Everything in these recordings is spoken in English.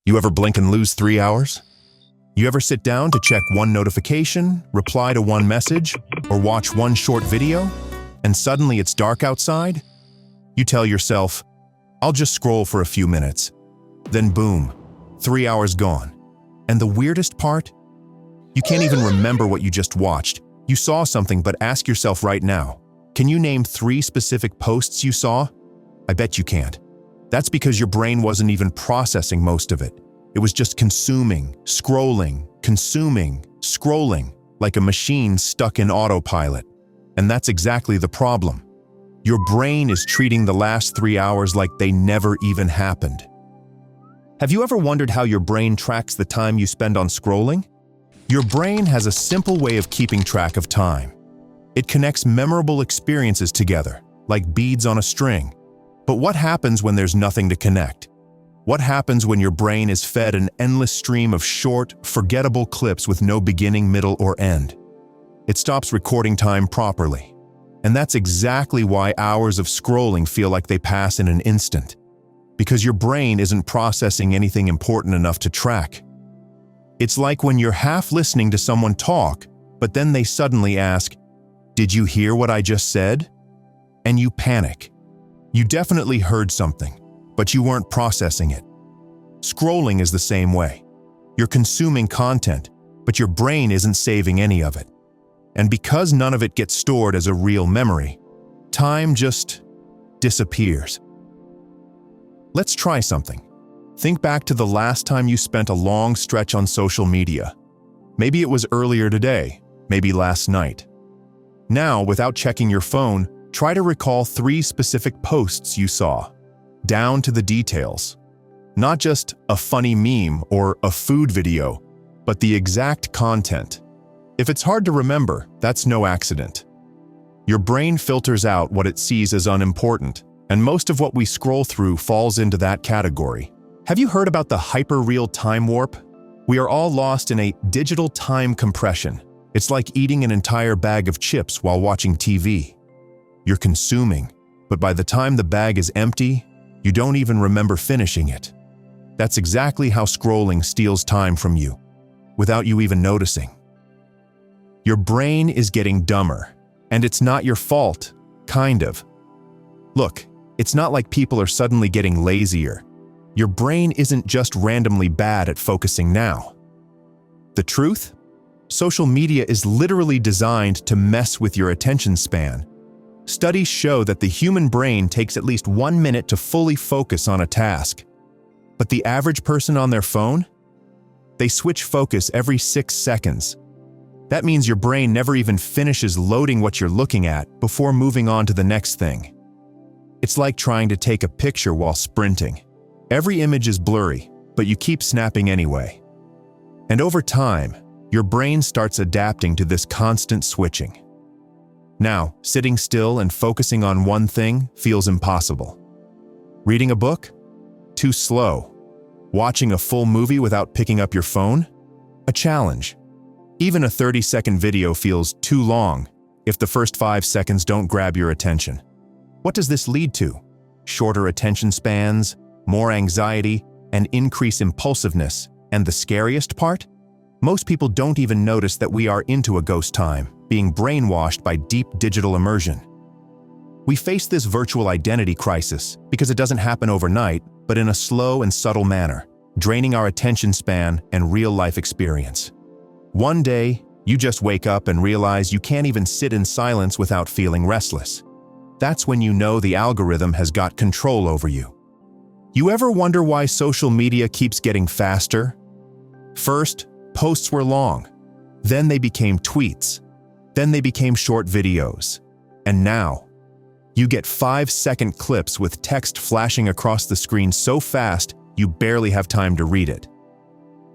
You ever blink and lose 3 hours? You ever sit down to check one notification, reply to one message, or watch one short video, and suddenly it's dark outside? You tell yourself, I'll just scroll for a few minutes. Then boom, 3 hours gone. And the weirdest part? You can't even remember what you just watched. You saw something, but ask yourself right now, can you name 3 specific posts you saw? I bet you can't. That's because your brain wasn't even processing most of it. It was just consuming, scrolling, like a machine stuck in autopilot. And that's exactly the problem. Your brain is treating the last 3 hours like they never even happened. Have you ever wondered how your brain tracks the time you spend on scrolling? Your brain has a simple way of keeping track of time. It connects memorable experiences together, like beads on a string. But what happens when there's nothing to connect? What happens when your brain is fed an endless stream of short, forgettable clips with no beginning, middle, or end? It stops recording time properly. And that's exactly why hours of scrolling feel like they pass in an instant. Because your brain isn't processing anything important enough to track. It's like when you're half listening to someone talk, but then they suddenly ask, "Did you hear what I just said?" And you panic. You definitely heard something, but you weren't processing it. Scrolling is the same way. You're consuming content, but your brain isn't saving any of it. And because none of it gets stored as a real memory, time just disappears. Let's try something. Think back to the last time you spent a long stretch on social media. Maybe it was earlier today, maybe last night. Now, without checking your phone, try to recall 3 specific posts you saw, down to the details. Not just a funny meme or a food video, but the exact content. If it's hard to remember, that's no accident. Your brain filters out what it sees as unimportant, and most of what we scroll through falls into that category. Have you heard about the hyper-real time warp? We are all lost in a digital time compression. It's like eating an entire bag of chips while watching TV. You're consuming, but by the time the bag is empty, you don't even remember finishing it. That's exactly how scrolling steals time from you, without you even noticing. Your brain is getting dumber, and it's not your fault, kind of. Look, it's not like people are suddenly getting lazier. Your brain isn't just randomly bad at focusing now. The truth? Social media is literally designed to mess with your attention span. Studies show that the human brain takes at least 1 minute to fully focus on a task. But the average person on their phone? They switch focus every 6 seconds. That means your brain never even finishes loading what you're looking at before moving on to the next thing. It's like trying to take a picture while sprinting. Every image is blurry, but you keep snapping anyway. And over time, your brain starts adapting to this constant switching. Now, sitting still and focusing on one thing feels impossible. Reading a book? Too slow. Watching a full movie without picking up your phone? A challenge. Even a 30-second video feels too long if the first 5 seconds don't grab your attention. What does this lead to? Shorter attention spans, more anxiety, and increased impulsiveness. And the scariest part? Most people don't even notice that we are into a ghost time, being brainwashed by deep digital immersion. We face this virtual identity crisis because it doesn't happen overnight, but in a slow and subtle manner, draining our attention span and real-life experience. One day, you just wake up and realize you can't even sit in silence without feeling restless. That's when you know the algorithm has got control over you. You ever wonder why social media keeps getting faster? First, posts were long. Then they became tweets. Then they became short videos. And now, you get 5-second clips with text flashing across the screen so fast you barely have time to read it.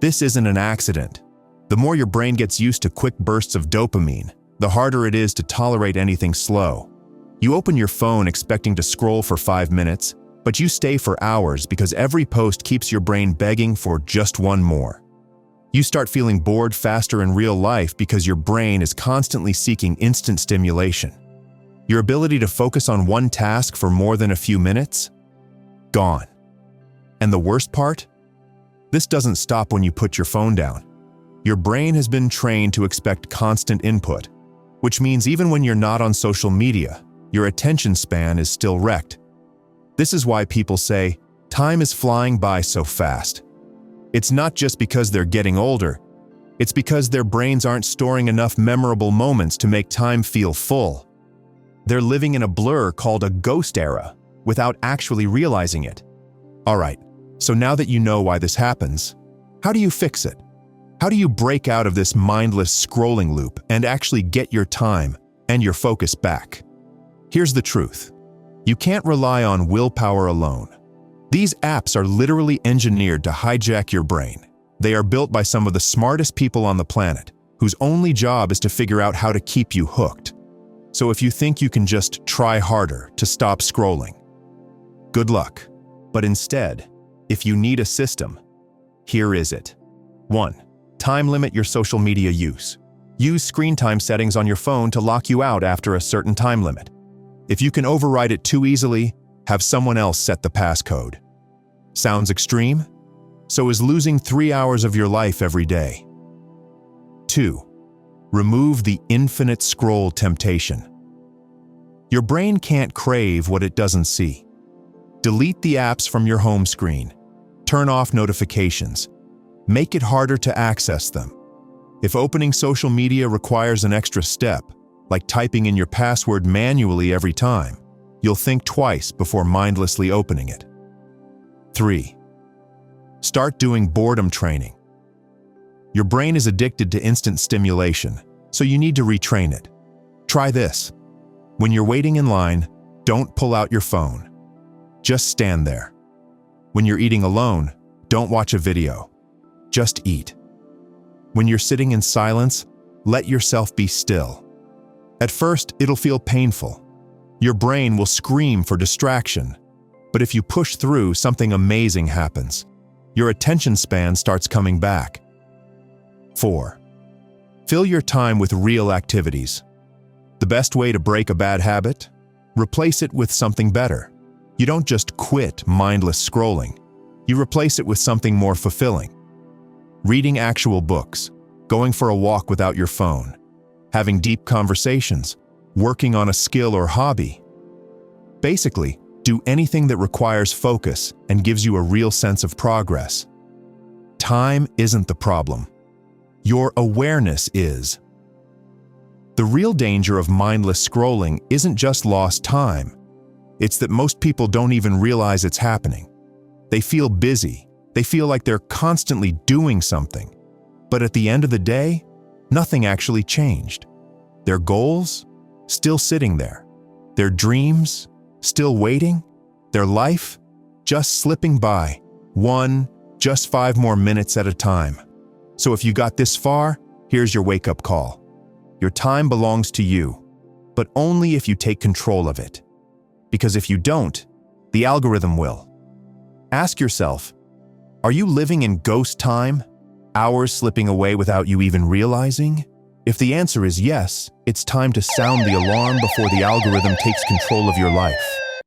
This isn't an accident. The more your brain gets used to quick bursts of dopamine, the harder it is to tolerate anything slow. You open your phone expecting to scroll for 5 minutes, but you stay for hours because every post keeps your brain begging for just one more. You start feeling bored faster in real life because your brain is constantly seeking instant stimulation. Your ability to focus on one task for more than a few minutes? Gone. And the worst part? This doesn't stop when you put your phone down. Your brain has been trained to expect constant input, which means even when you're not on social media, your attention span is still wrecked. This is why people say, time is flying by so fast. It's not just because they're getting older, it's because their brains aren't storing enough memorable moments to make time feel full. They're living in a blur called a ghost era without actually realizing it. Alright, so now that you know why this happens, how do you fix it? How do you break out of this mindless scrolling loop and actually get your time and your focus back? Here's the truth. You can't rely on willpower alone. These apps are literally engineered to hijack your brain. They are built by some of the smartest people on the planet, whose only job is to figure out how to keep you hooked. So if you think you can just try harder to stop scrolling, good luck. But instead, if you need a system, here is it. 1. Time limit your social media use. Use screen time settings on your phone to lock you out after a certain time limit. If you can override it too easily, have someone else set the passcode. Sounds extreme? So is losing 3 hours of your life every day. 2. Remove the infinite scroll temptation. Your brain can't crave what it doesn't see. Delete the apps from your home screen. Turn off notifications. Make it harder to access them. If opening social media requires an extra step, like typing in your password manually every time, you'll think twice before mindlessly opening it. 3. Start doing boredom training. Your brain is addicted to instant stimulation, so you need to retrain it. Try this. When you're waiting in line, don't pull out your phone. Just stand there. When you're eating alone, don't watch a video. Just eat. When you're sitting in silence, let yourself be still. At first, it'll feel painful. Your brain will scream for distraction. But if you push through, something amazing happens. Your attention span starts coming back. 4. Fill your time with real activities. The best way to break a bad habit? Replace it with something better. You don't just quit mindless scrolling. You replace it with something more fulfilling. Reading actual books, going for a walk without your phone, having deep conversations, working on a skill or hobby. Basically, do anything that requires focus and gives you a real sense of progress. Time isn't the problem. Your awareness is. The real danger of mindless scrolling isn't just lost time. It's that most people don't even realize it's happening. They feel busy. They feel like they're constantly doing something. But at the end of the day, nothing actually changed. Their goals? Still sitting there. Their dreams? Still waiting? Their life? Just slipping by. Just 5 more minutes at a time. So if you got this far, here's your wake-up call. Your time belongs to you, but only if you take control of it. Because if you don't, the algorithm will. Ask yourself, are you living in ghost time? Hours slipping away without you even realizing? If the answer is yes, it's time to sound the alarm before the algorithm takes control of your life.